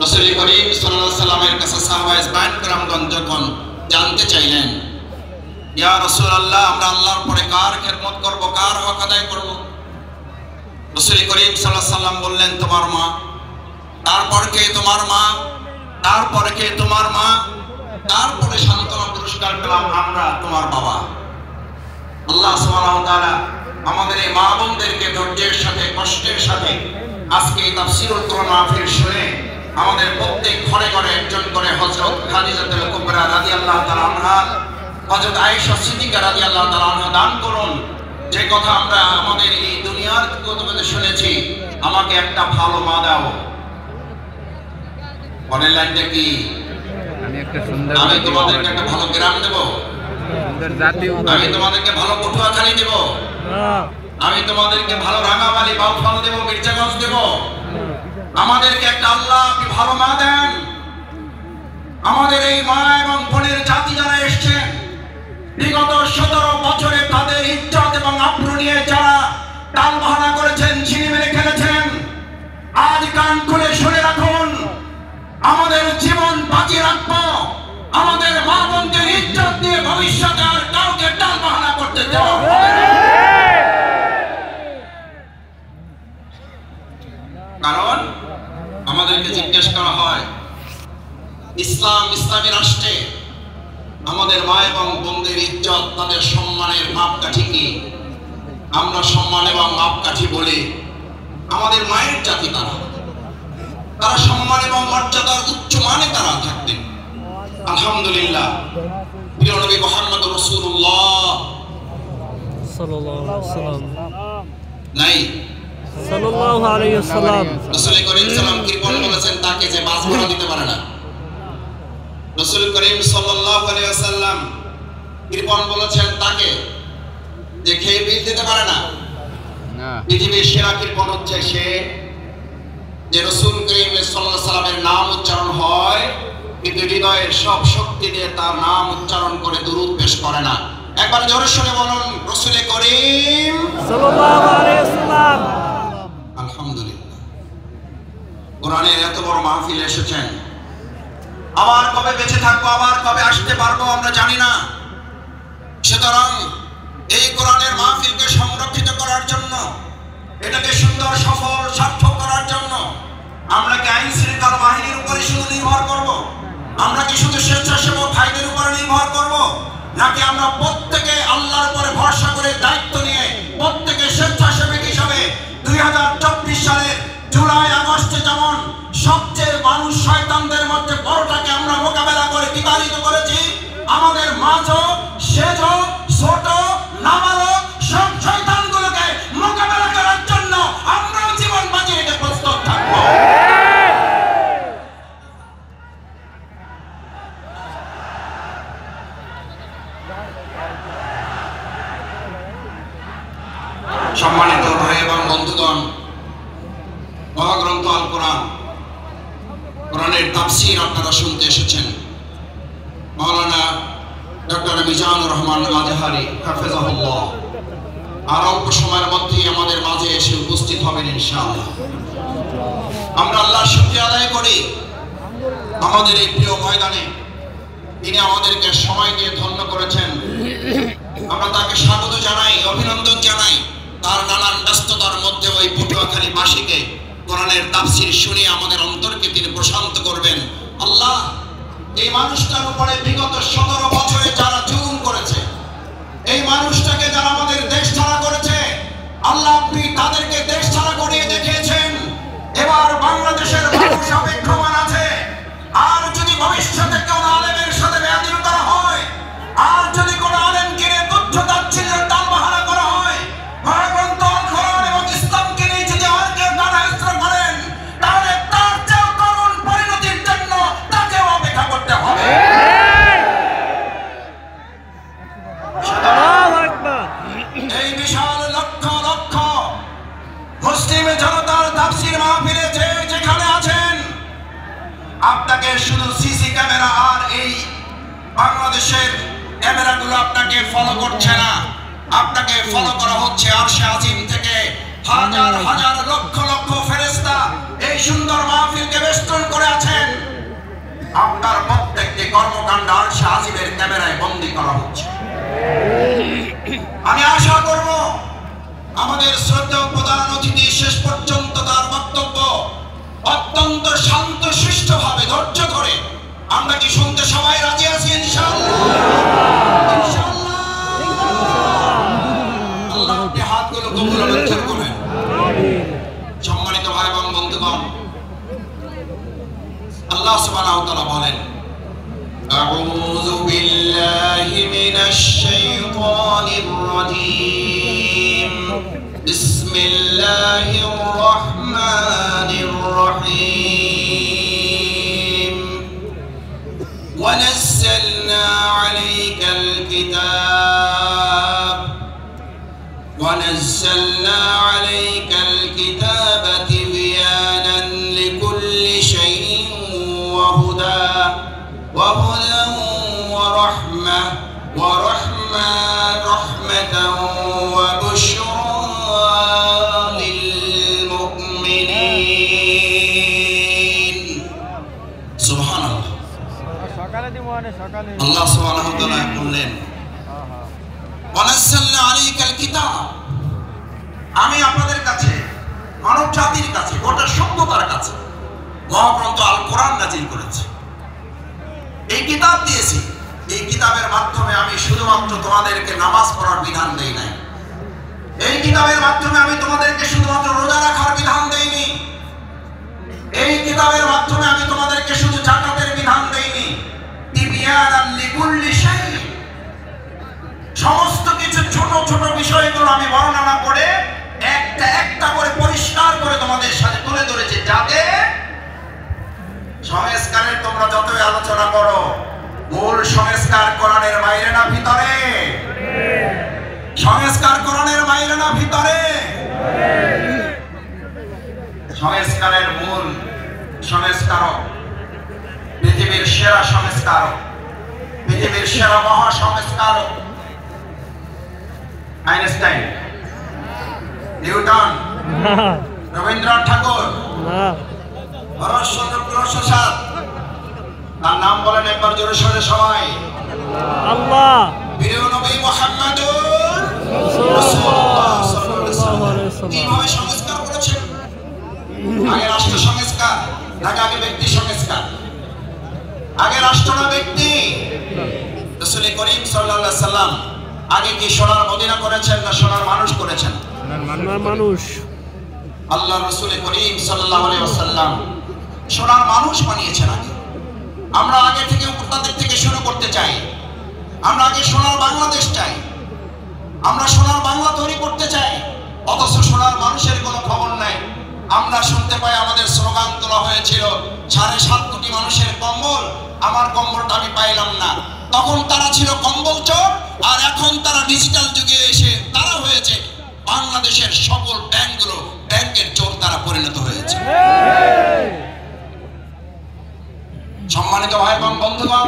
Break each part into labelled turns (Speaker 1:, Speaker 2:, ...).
Speaker 1: রাসূল করিম সাল্লাল্লাহু আলাইহি সাল্লামের কাছে সাহাবায়ে কেরামগণ যখন জানতে চাইলেন, ইয়া রাসূলুল্লাহ, আমরা আল্লাহর পরে কার খেদমত করব, কার হক আদায় করব? রাসূল করিম সাল্লাল্লাহু আলাইহি সাল্লাম বললেন, তোমার মা। তারপর কে? তোমার মা। তারপরে কে? তোমার মা। তারপরে সান্ত্বনা পুরস্কার পেলাম আমরা, তোমার বাবা। আল্লাহ সুবহানাহু ওয়া তাআলা আমাদের এই মা বোনদেরকে ধৈর্যের সাথে, কষ্টের সাথে আজকে এই তাফসীরুল কোরআন মাহফিল শুনে আমাদের প্রত্যেক ঘরে ঘরে একজন করে হযরত খাদিজাতুল কুবরা রাদিয়াল্লাহু তাআলা আনহা, হযরত আয়েশা সিদ্দিকা রাদিয়াল্লাহু তাআলা আনহা দান করুন। যে কথা আমরা আমাদের এই দুনিয়ার কুতুবে শুনেছি, আমাকে একটা ভালো মা দাও। পরের লাইনটা কি? আমি তোমাদেরকে একটা ভালো গ্রাম দেব, আমি তোমাদেরকে ভালো পটুয়াখালী দেব, আমি তোমাদেরকে ভালো রাঙামালি, বাউফল দেব, মির্জাগঞ্জ দেব। আমাদেরকে একটা আল্লাহ আপনি ভালো মা দেন। আমাদের এই মা এবং বোনের জাতি যারা এসছেন বিগত 17 বছরে তাদের ইজ্জত এবং আব্রু নিয়ে যারা টালবাহানা করেছেন, ছিনি মেরে খেলেছেন, আজ কান খুলে শুনে রাখুন, আমাদের জীবন বাঁচিয়ে রাখবো। আমাদের মা বোনদের ইজ্জত দিয়ে ভবিষ্যতে আর কাউকে টালবাহানা করতে দেওয়া হবে না। কারণ আমাদেরকে জিজ্ঞেস করা হয়, ইসলামী রাষ্ট্রে আমাদের মা এবং বোনদের ইজ্জত, তাদের সম্মানের মাপকাঠি কি? আমরা সম্মান এবং মাপকাঠি বলি আমাদের মায়ের জাতি, তারা সম্মান এবং মর্যাদার উচ্চ মানে তারা থাকতেন। আলহামদুলিল্লাহ, প্রিয় নবী মুহাম্মদ রাসূলুল্লাহ সাল্লাল্লাহু আলাইহি ওয়াসাল্লাম নাই সাল্লাল্লাহু আলাইহি ওয়াসাল্লাম রাসূল করিম সাল্লাম কৃপণ বলেছেন তাকে যে মাছ ধরা দিতে পারে না। রাসূল করিম সাল্লাল্লাহু আলাইহি ওয়াসাল্লাম কৃপণ বলেছেন তাকে যে খেয়ে বিল দিতে পারে না। পৃথিবীর সেরা কৃপণ হচ্ছে সে যে রাসূল করিম সাল্লাল্লাহু আলাইহি ওয়াসাল্লামের নাম উচ্চারণ হয় কিন্তু হৃদয়ের সব শক্তি দিয়ে তার নাম উচ্চারণ করে দুরূদ পেশ করে না। একবার জোরে শুনে বলুন, রাসূল করিম সাল্লাল্লাহু আলাইহি ওয়াসাল্লাম। আলহামদুলিল্লাহ, কোরআনের এত বড় মাহফিল এসেছেন। আবার কবে বেঁচে থাকবো, আবার কবে আসতে পারবো আমরা জানি না। সুতরাং এই কোরআনের মাহফিলকে সংরক্ষিত করার জন্য, এটাকে সুন্দর সফল সার্থক করার জন্য আমরা কি আইন শৃঙ্খলা বাহিনীর উপরে শুধু নির্ভর করব? আমরা কি শুধু স্বেচ্ছাসেবক ভাইদের উপরে নির্ভর করব? নাকি আমরা প্রত্যেকে আল্লাহর উপরে ভরসা করে দায়িত্ব নিয়ে প্রত্যেকে স্বেচ্ছাসেবক হিসাবে 2024 সালের জুলাই আগস্টে যেমন সবচেয়ে মানুষ শয়তানদের মধ্যে বড়টাকে আমরা মোকাবেলা করে বিতাড়িত করেছি, আমাদের মাঝও সেজও ছোট নাবালক সব শয়তানগুলোকে মোকাবেলা করার জন্য আমরাও জীবন বাঁচিয়ে রেখে প্রস্তুত থাকব। সম্মানিত ভাই এবং বন্ধুগণ, মহাগ্রন্থ আল কোরআন, কোরআনের তাফসীর আপনারা শুনতে এসেছেন। মাওলানা ডক্টর মিজানুর রহমান আজহারি হাফেজাহুল্লাহ আর অল্প সময়ের মধ্যেই আমাদের মাঝে এসে উপস্থিত হবেন ইনশাআল্লাহ। আমরা আল্লাহর শুকরিয়া আদায় করি আমাদের এই প্রিয় ময়দানে তিনি আমাদেরকে সময় দিয়ে ধন্য করেছেন। আমরা তাকে স্বাগত জানাই, অভিনন্দন জানাই। তার নানান ব্যস্ততার মধ্যে ওই পটুয়াখালী বাসীকে কোরআনের তাফসীর শুনিয়ে আমাদের অন্তরকে তিনি প্রশান্ত করবেন। আল্লাহ, এই মানুষটার উপরে বিগত 17 বছরে যারা জুলুম করেছে, এই মানুষটাকে যারা আমাদের দেশ ছাড়া করেছে, আল্লাহ আপনি তাদেরকে দেশ ছাড়া করিয়ে দেখিয়েছেন। এবার বাংলাদেশের মানুষ অপেক্ষমান আছে। আর যদি ভবিষ্যতে কোন আলেমের সাথে বেয়াদবি করা হয়, আর যদি কোন আলেমকে নিয়ে তুচ্ছ তাচ্ছিল্যের টালবাহানা করা হয়, মহাগ্রন্থ কোরআন এবং ইসলামকে নিয়ে যদি আর কেউ গানাস্ত্র করেন, তাহলে তার চেয়েও করুণ পরিণতির জন্য তাকেও অপেক্ষা করতে হবে। এই বিশাল লক্ষ লক্ষ মুসলিম জনতার তাফসীর মাহফিলে যে যেখানে আছেন, আপনাকে শুধু সিসি ক্যামেরা আর এই বাংলাদেশের ক্যামেরাগুলো আপনাকে ফলো করছে না, আপনাকে ফলো করা হচ্ছে আরশে আজিম থেকে। হাজার হাজার লক্ষ লক্ষ ফেরেশতা এই সুন্দর মাহফিলকে বেষ্টন করে আছেন। আপনার প্রত্যেকটি কর্মকাণ্ড আরশে আজিমের ক্যামেরায় বন্দী করা হচ্ছে। আমি আশা করব আমাদের শ্রদ্ধেয় প্রধান অতিথি শেষ পর্যন্ত তার বক্তব্য অত্যন্ত শান্ত শিষ্টভাবে ধৈর্য ধরে, আমরা কি শুনতে সবাই রাজি আছি ইনশাআল্লাহ? ইনশাআল্লাহ। আল্লাহ আপনি হাতগুলো কবুল মঞ্জুর করেন। সম্মানিত ভাই এবং বন্ধুগণ, আল্লাহ সুবহানাহু ওয়া তাআলা বলেন, আউযু বিল্লাহি মিনাশ শাইতানির রাজীম, বিসমিল্লাহির রহমানির রহিম, ওয়া নাযালনা আলাইকাল কিতাব ওয়া নাযালনা আলাইকাল কিতাবা তিবয়ানান লিকুল্লি শাইইন ওয়া হুদা রাহমাতান ওয়া বুশরা লিল মুমিনিন। সুবহানাল্লাহ। আল্লাহ সুবহানাহু ওয়া তাআলা বললেন, ওয়া নাযালনা আলাইকাল কিতাব, আমি আপনাদের কাছে, মানব জাতির কাছে, গোটা সভ্যতার কাছে মহাগ্রন্থ আল কোরআন নাযিল করেছি। এই কিতাব দিয়েছি। এই কিতাবের মাধ্যমে আমি শুধুমাত্র তোমাদেরকে নামাজ পড়ার বিধান দেই নাই। এই কিতাবের মাধ্যমে আমি তোমাদেরকে শুধুমাত্র রোজা রাখার বিধান দেইনি। এই কিতাবের মাধ্যমে আমি তোমাদেরকে শুধু যাকাতের বিধান দেইনি। তিবয়ানান লিকুল্লি শাই, সমস্ত কিছু ছোট ছোট বিষয়গুলো আমি বর্ণনা করে একটা একটা করে পরিষ্কার করে তোমাদের সাথে তুলে ধরেছি, যাতে সংস্কারের তোমরা যতই আলোচনা করো, মূল সংস্কার কোরআনের বাইরে না ভিতরে? সংস্কার কোরআনের বাইরে না ভিতরে? সংস্কারের মূল সংস্কারক, পৃথিবীর সেরা সংস্কারক, পৃথিবীর সেরা মহা সংস্কারক আইনস্টাইন, নিউটন, রবীন্দ্রনাথ ঠাকুর, প্রসাদ, তার নাম বলেন একবার জোরে সোরে সবাই। আল্লাহ। প্রিয় নবী মুহাম্মদুর রাসূলুল্লাহ সাল্লাল্লাহু আলাইহি ওয়াসাল্লাম কিভাবে সংস্কার করেছেন? আগে রাষ্ট্র সংস্কার, আগে ব্যক্তি সংস্কার। আগে রাষ্ট্র না ব্যক্তি? রাসূল করিম সাল্লাল্লাহু আলাইহি ওয়াসাল্লাম আগে কি সোনার মদিনা করেছেন না সোনার মানুষ করেছেন? সোনার মানুষ। আল্লাহ রাসূল করিম সাল্লাল্লাহু আলাইহি ওয়াসাল্লাম সোনার মানুষ বানিয়েছেন আগে। আমরা আগে থেকে উপতাদের থেকে শুরু করতে চাই। আমরা আগে সোনার বাংলাদেশ চাই, আমরা সোনার বাংলা তৈরি করতে চাই, অথচ সোনার মানুষের কোনো খবর নাই। আমরা শুনতে পাই আমাদের স্লোগান তোলা হয়েছিল 7.5 কোটি মানুষের কম্বল, আমার কম্বলটা আমি পাইলাম না। তখন তারা ছিল কম্বল চোর, আর এখন তারা ডিজিটাল যুগে এসে তারা হয়েছে বাংলাদেশের সকল ব্যাংকগুলো ব্যাংকের চোর তারা পরিণত হয়েছে। সম্মানিত ভাই এবং বন্ধুগণ,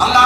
Speaker 1: আল্লাহ